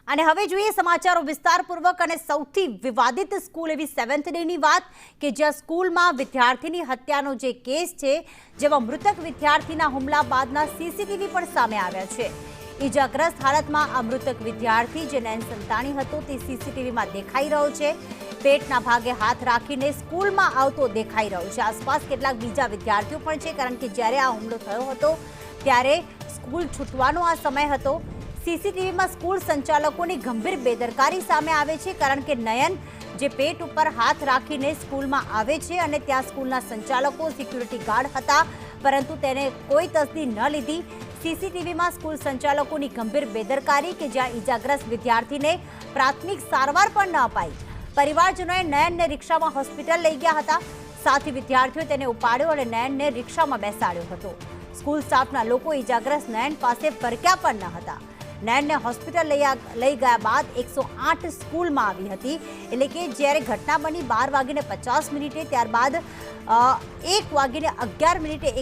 અને હવે જોઈએ સમાચારો વિસ્તારપૂર્વક અને સૌથી વિવાદિત સ્કૂલ એવી 7th ડેની વાત કે જ્યાં સ્કૂલમાં વિદ્યાર્થીની હત્યાનો જે કેસ છે, જેમાં મૃતક વિદ્યાર્થીના હુમલા બાદના સીસીટીવી પણ સામે આવ્યા છે। ઈજાગ્રસ્ત હાલતમાં આ મૃતક વિદ્યાર્થી જે નયન સંતાણી હતો તે સીસીટીવીમાં દેખાઈ રહ્યો છે। પેટના ભાગે હાથ રાખીને સ્કૂલમાં આવતો દેખાઈ રહ્યો છે। આસપાસ કેટલાક બીજા વિદ્યાર્થીઓ પણ છે, કારણ કે જ્યારે આ હુમલો થયો હતો ત્યારે સ્કૂલ છૂટવાનો આ સમય હતો। સીસીટીવીમાં સ્કૂલ સંચાલકોની ગંભીર બેદરકારી સામે આવે છે, કારણ કે નયન જે પેટ ઉપર હાથ રાખીને સ્કૂલમાં આવે છે અને ત્યાં સ્કૂલના સંચાલકો સિક્યુરિટી ગાર્ડ હતા, પરંતુ તેને કોઈ તસદી ન લીધી। સીસીટીવીમાં સ્કૂલ સંચાલકોની ગંભીર બેદરકારી કે જ્યાં ઈજાગ્રસ્ત વિદ્યાર્થીને પ્રાથમિક સારવાર પણ ન અપાઈ। પરિવારજનોએ નયનને રિક્ષામાં હોસ્પિટલ લઈ ગયા હતા। સાથી વિદ્યાર્થીઓએ તેને ઉપાડ્યો અને નયનને રિક્ષામાં બેસાડ્યો હતો। સ્કૂલ સ્ટાફના લોકો ઈજાગ્રસ્ત નયન પાસે ફરક્યા પણ ન હતા। નયનને હોસ્પિટલ લઈ ગયા બાદ 108 સ્કૂલમાં આવી હતી, એટલે કે જ્યારે ઘટના બની 12:50 ત્યારબાદ 1:11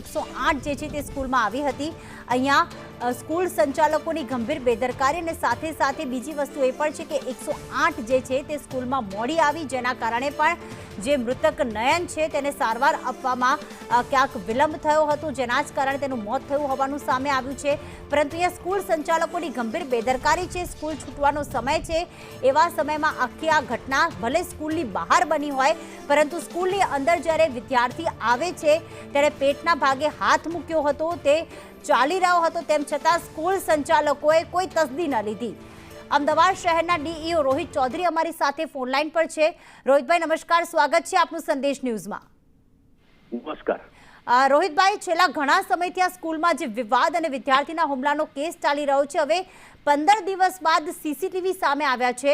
108 જે છે તે સ્કૂલમાં આવી હતી। અહીંયા સ્કૂલ સંચાલકોની ગંભીર બેદરકારી અને સાથે સાથે બીજી વસ્તુ એ પણ છે કે 108 જે છે તે સ્કૂલમાં મોડી આવી, જેના કારણે પણ જે મૃતક નયન છે તેને સારવાર આપવામાં ક્યાંક વિલંબ થયો હતો, જેના જ કારણે તેનું મોત થયું હોવાનું સામે આવ્યું છે। પરંતુ અહીંયા સ્કૂલ સંચાલકોની ગંભીર બેદરકારી છે। સ્કૂલ છૂટવાનો સમય છે, એવા સમયમાં આખી આ ઘટના ભલે સ્કૂલની બહાર બની હોય, પરંતુ સ્કૂલની અંદર જ્યારે વિદ્યાર્થી આવે છે ત્યારે પેટના ભાગે હાથ મૂક્યો હતો, તે ચાલી રહ્યો હતો, તેમ છતાં સ્કૂલ સંચાલકોએ કોઈ તસદી ન લીધી। અમદાવાદ શહેરના ડીઈઓ રોહિત ચૌધરી અમારી સાથે ફોનલાઈન પર છે। રોહિતભાઈ નમસ્કાર, સ્વાગત છે આપનું સંદેશ ન્યૂઝમાં। નમસ્કાર રોહિતભાઈ, છેલ્લા ઘણા સમયથી આ સ્કૂલમાં જે વિવાદ અને વિદ્યાર્થીના હુમલાનો કેસ ચાલી રહ્યો છે, હવે 15 દિવસ બાદ સીસીટીવી સામે આવ્યા છે,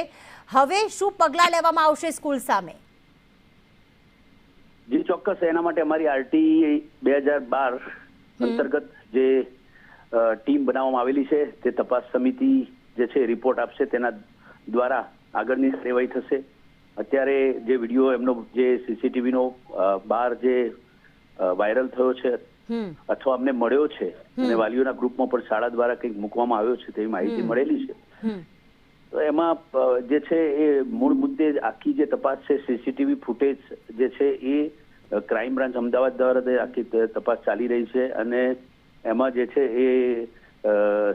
હવે શું પગલાં લેવામાં આવશે સ્કૂલ સામે? જી ચોક્કસ, એના માટે અમારી આરટી 2012 અંતર્ગત જે ટીમ બનાવવામાં આવેલી છે તે તપાસ સમિતિ જે છે રિપોર્ટ આપશે, તેના દ્વારા આગળની કાર્યવાહી થશે। અત્યારે જે વિડીયો એમનો જે સીસીટીવીનો બહાર જે વાયરલ થયો છે અથવા અમને મળ્યો છે અને વાલીઓના ગ્રુપમાં પણ શાળા દ્વારા કંઈક મૂકવામાં આવ્યો છે તેવી માહિતી મળેલી છે, તો એમાં જે છે એ મૂળ મુદ્દે આખી જે તપાસ છે, સીસીટીવી ફૂટેજ જે છે એ ક્રાઇમ બ્રાન્ચ અમદાવાદ દ્વારા આખી તપાસ ચાલી રહી છે અને એમાં જે છે એ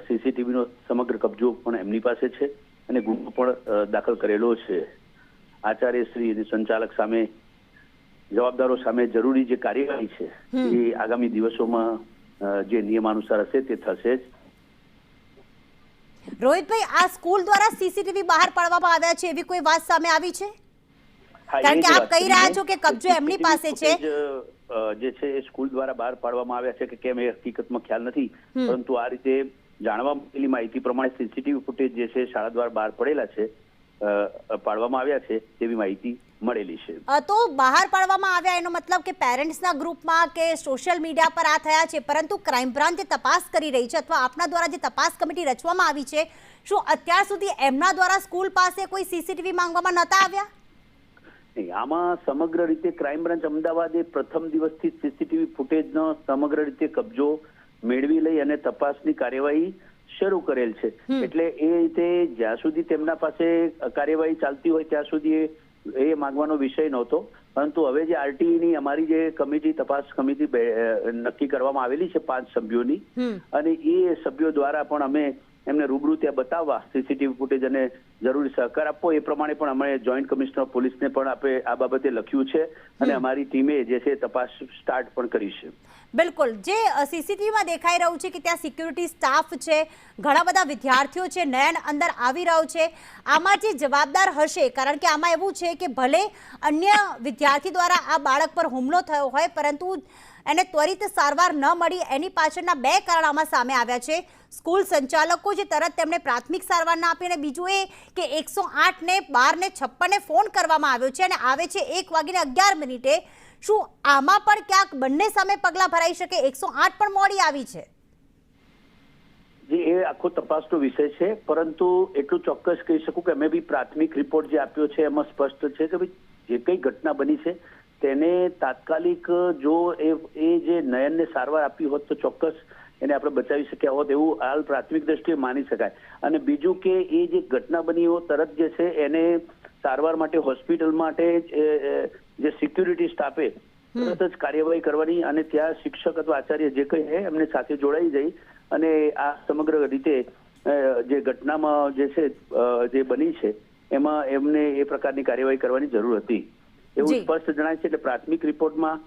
સીસીટીવીનો સમગ્ર કબજો પણ એમની પાસે છે અને ગુનો પણ દાખલ કરેલો છે। આચાર્ય શ્રી અને સંચાલક સામે, જવાબદારો સામે જરૂરી જે કાર્યવાહી છે એ આગામી દિવસોમાં જે નિયમાનુસાર હશે તે થશે જ। રોહિતભાઈ, આ સ્કૂલ દ્વારા સીસીટીવી બહાર પાડવામાં આવ્યા છે એવી કોઈ વાત સામે આવી છે? કારણ કે આપ કહી રહ્યા છો કે કબજો એમની પાસે છે, જે છે એ સ્કૂલ દ્વારા બહાર પાડવામાં આવ્યા છે કે કેમ એ હકીકતમાં ખ્યાલ નથી, પરંતુ આ રીતે જાણવા મળેલી માહિતી પ્રમાણે સીસીટીવી ફૂટેજ જે છે શાળા દ્વારા બહાર પડેલા છે, પાડવામાં આવ્યા છે તેવી માહિતી મળેલી છે। તો બહાર પાડવામાં આવ્યા એનો મતલબ કે પેરેન્ટ્સના ગ્રુપમાં કે સોશિયલ મીડિયા પર આ થયા છે, પરંતુ ક્રાઇમ બ્રાન્ચ જે તપાસ કરી રહી છે અથવા આપના દ્વારા જે તપાસ કમિટી રચવામાં આવી છે, શું અત્યાર સુધી એમના દ્વારા સ્કૂલ પાસે કોઈ સીસીટીવી માંગવામાં નતા આવ્યા? આમાં સમગ્ર રીતે ક્રાઇમ બ્રાન્ચ અમદાવાદે પ્રથમ દિવસથી સીસીટીવી ફૂટેજનો સમગ્ર રીતે કબજો મેળવી લઈ અને તપાસની કાર્યવાહી શરૂ કરેલ છે। એટલે એ રીતે જ્યાં સુધી તેમના પાસે કાર્યવાહી ચાલતી હોય ત્યાં સુધી એ માંગવાનો વિષય નહોતો, પરંતુ હવે જે આરટીઈની અમારી જે કમિટી, તપાસ કમિટી નક્કી કરવામાં આવેલી છે 5 સભ્યોની, અને એ સભ્યો દ્વારા પણ અમે એમને રૂબરૂ ત્યાં બતાવવા સીસીટીવી ફૂટેજ અને જરૂરી સહકાર આપવો એ પ્રમાણે પણ અમે જોઈન્ટ કમિશનર પોલીસને પણ આપણે આ બાબતે લખ્યું છે અને અમારી ટીમે જે છે તપાસ સ્ટાર્ટ પણ કરી છે। બિલકુલ, જે સીસીટીવીમાં દેખાઈ રહ્યું છે કે ત્યાં સિક્યુરિટી સ્ટાફ છે, ઘણા બધા વિદ્યાર્થીઓ છે, નયન અંદર આવી રહ્યો છે, આમાં જે જવાબદાર હશે, કારણ કે આમાં એવું છે કે ભલે અન્ય વિદ્યાર્થી દ્વારા આ બાળક પર હુમલો થયો હોય, પરંતુ એને ત્વરિત સારવાર ન મળી, એની પાછળના 2 કારણ આમાં સામે આવ્યા છે। સ્કૂલ સંચાલકો જે તરત તેમને પ્રાથમિક સારવાર ના આપી, અને બીજું એ કે 108 ને 12:56 ફોન કરવામાં આવ્યો છે અને આવે છે 1:11। શું આમાં પણ ક્યાંક બંને સામે પગલાં ભરાઈ શકે? 108 પણ મોડી આવી છે। જી, એ આખો તપાસનો વિષય છે, પરંતુ એટલું ચોક્કસ કહી શકું કે અમે બી પ્રાથમિક રિપોર્ટ જે આપ્યો છે એમાં સ્પષ્ટ છે કે ભાઈ જે કઈ ઘટના બની છે તેને તાત્કાલિક જો એ જે નયનને સારવાર આપી હોત તો ચોક્કસ એને આપણે બચાવી શક્યા હોત એવું હાલ પ્રાથમિક દ્રષ્ટિએ માની શકાય. અને બીજું કે એ જે ઘટના બની તરત જે છે એને સારવાર માટે હોસ્પિટલ માટે જે સિક્યુરિટી સ્ટાફે તરત જ કાર્યવાહી કરવાની અને ત્યાં શિક્ષક અથવા આચાર્ય જે કંઈ છે એમને સાથે જોડાઈ જઈ અને આ સમગ્ર રીતે જે ઘટનામાં જે છે જે બની છે એમાં એમને એ પ્રકારની કાર્યવાહી કરવાની જરૂર હતી એવું સ્પષ્ટ જણાય છે. એટલે પ્રાથમિક રિપોર્ટમાં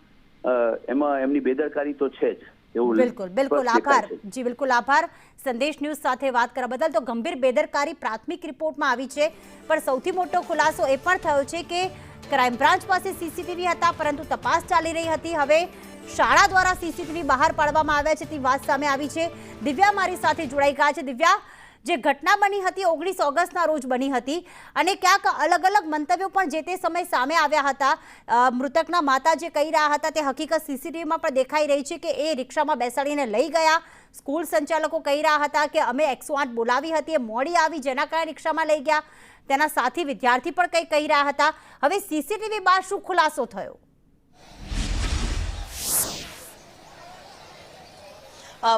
એમાં એમની બેદરકારી તો છે જ. બિલકુલ આભાર જી, બિલકુલ આભાર સંદેશ ન્યૂઝ સાથે વાત કરવા બદલ. તો ગંભીર બેદરકારી પ્રાથમિક રિપોર્ટમાં આવી છે, પણ સૌથી મોટો ખુલાસો એ પણ થયો છે કે ક્રાઇમ બ્રાન્ચ પાસે સીસીટીવી હતા પરંતુ તપાસ ચાલી રહી હતી. હવે શાળા દ્વારા સીસીટીવી બહાર પાડવામાં આવ્યા છે તે વાત સામે આવી છે. દિવ્યા મારી સાથે જોડાઈ ગયા છે. દિવ્યા, જે ઘટના બની હતી 19 ઓગસ્ટના રોજ બની હતી અને ક્યાંક અલગ અલગ મંતવ્યો પણ જે તે સમય સામે આવ્યા હતા. મૃતકના માતા જે કહી રહ્યા હતા તે હકીકત સીસીટીવીમાં પણ દેખાઈ રહી છે કે એ રિક્ષામાં બેસાડીને લઈ ગયા. સ્કૂલ સંચાલકો કહી રહ્યા હતા કે અમે 108 બોલાવી હતી, એ મોડી આવી જેના કારણે રિક્ષામાં લઈ ગયા. તેના સાથી વિદ્યાર્થી પણ કંઈ કહી રહ્યા હતા. હવે સીસીટીવી બાદ શું ખુલાસો થયો?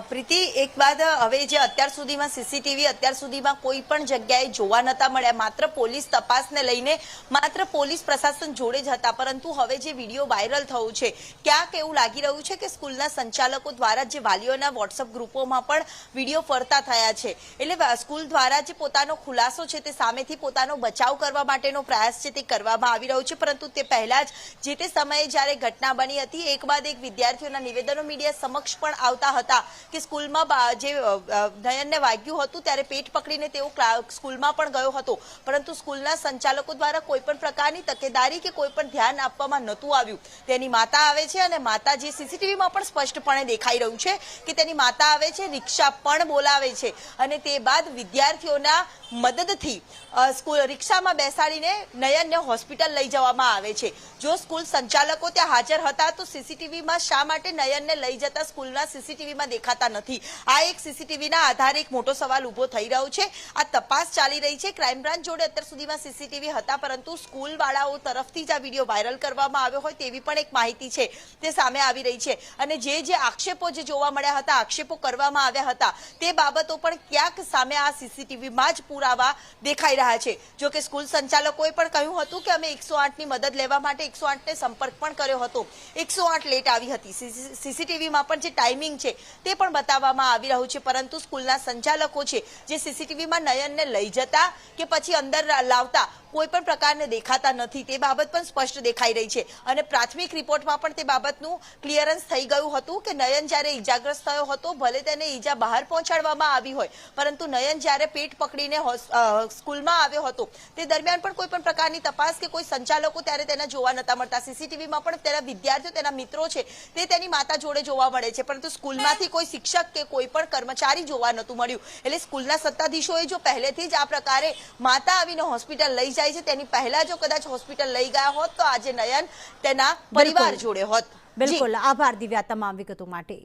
પ્રીતિ, એક બાદ હવે જે અત્યાર સુધીમાં સીસીટીવી અત્યાર સુધીમાં કોઈ પણ જગ્યાએ જોવા નતા મળ્યા. માત્ર પોલીસ તપાસને લઈને માત્ર પોલીસ પ્રશાસન જોડે જ હતા. પરંતુ હવે જે વિડીયો વાયરલ થયું છે, ક્યાંક એવું લાગી રહ્યું છે કે સ્કૂલના સંચાલકો દ્વારા જે વાલીઓના વોટ્સઅપ ગ્રુપોમાં પણ વિડીયો ફરતા થયા છે. એટલે સ્કૂલ દ્વારા જે પોતાનો ખુલાસો છે તે સામેથી પોતાનો બચાવ કરવા માટેનો પ્રયાસ છે તે કરવામાં આવી રહ્યો છે. પરંતુ તે પહેલા જ જે તે સમયે જ્યારે ઘટના બની હતી એક બાદ એક વિદ્યાર્થીઓના નિવેદનો મીડિયા સમક્ષ પણ આવતા હતા કે સ્કૂલમાં જે નયનને વાગ્યું હતું ત્યારે પેટ પકડીને તેઓ સ્કૂલમાં પણ ગયો હતો, પરંતુ સ્કૂલના સંચાલકો દ્વારા કોઈ પણ પ્રકારની તકેદારી કે કોઈ પણ ધ્યાન આપવામાં નહોતું આવ્યું. તેની માતા આવે છે અને માતા જે સીસીટીવીમાં પણ સ્પષ્ટપણે દેખાઈ રહ્યું છે કે તેની માતા આવે છે, રિક્ષા પણ બોલાવે છે અને તે બાદ વિદ્યાર્થીઓના મદદથી સ્કૂલ રિક્ષામાં બેસાડીને નયનને હોસ્પિટલ લઈ જવામાં આવે છે. જો સ્કૂલ સંચાલકો ત્યાં હાજર હતા તો સીસીટીવીમાં શા માટે નયનને લઈ જતા સ્કૂલના સીસીટીવીમાં દેખાતા નથી? આ એક સીસીટીવીના આધારે એક મોટો સવાલ ઉભો થઈ રહ્યો છે. આ તપાસ ચાલી રહી છે. ક્રાઇમ બ્રાન્ચ જોડે અત્યાર સુધીમાં સીસીટીવી હતા, પરંતુ સ્કૂલ વાળાઓ તરફથી જ આ વિડીયો વાયરલ કરવામાં આવ્યો હોય તેવી પણ એક માહિતી છે તે સામે આવી રહી છે. અને જે આક્ષેપો જે જોવા મળ્યા હતા, આક્ષેપો કરવામાં આવ્યા હતા, તે બાબતો પણ ક્યાંક સામે આ સીસીટીવીમાં જ પુરાવા દેખાઈ રહ્યા છે. જો કે સ્કૂલ સંચાલકોએ પણ કહ્યું હતું કે અમે 108ની મદદ લેવા માટે 108ને સંપર્ક પણ કર્યો હતો. 108 લેટ આવી હતી. સીસીટીવીમાં પણ જે ટાઈમિંગ છે તે પણ બતાવવામાં આવી રહ્યું છે, પરંતુ સ્કૂલના સંચાલકો છે જે સીસીટીવીમાં નયનને લઈ જતા કે પછી અંદર લાવતા કોઈ પણ પ્રકારને દેખાતા નથી. તે બાબત પણ સ્પષ્ટ દેખાઈ રહી છે અને પ્રાથમિક રિપોર્ટમાં પણ તે બાબતનું ક્લિયરન્સ થઈ ગયું હતું કે નયન જ્યારે ઈજાગ્રસ્ત થયો હતો, ભલે તેને ઈજા બહાર પહોંચાડવામાં આવી હોય, પરંતુ નયન જ્યારે પેટ પકડીને સ્કૂલમાં આવ્યો હતો તે દરમિયાન પણ કોઈ પણ પ્રકારની તપાસ કે કોઈ સંચાલકો ત્યારે તેને જોવા નતા મળતા. સીસીટીવીમાં પણ તેના વિદ્યાર્થીઓ, તેના મિત્રો છે તે તેની માતા જોડે જોવા મળે છે, પરંતુ સ્કૂલમાંથી કોઈ શિક્ષક કે કોઈ પણ કર્મચારી જોવા નતું મળ્યું. એટલે સ્કૂલના સત્તાધીશોએ જો પહેલેથી જ આ પ્રકારે માતા આવીને હોસ્પિટલ લઈ જાય છે તેની પહેલા જો કદાચ હોસ્પિટલ લઈ ગયા હોત તો આજે નયન તેના પરિવાર જોડે હોત. બિલકુલ આભાર દિવ્યા તમામ વિગતો માટે.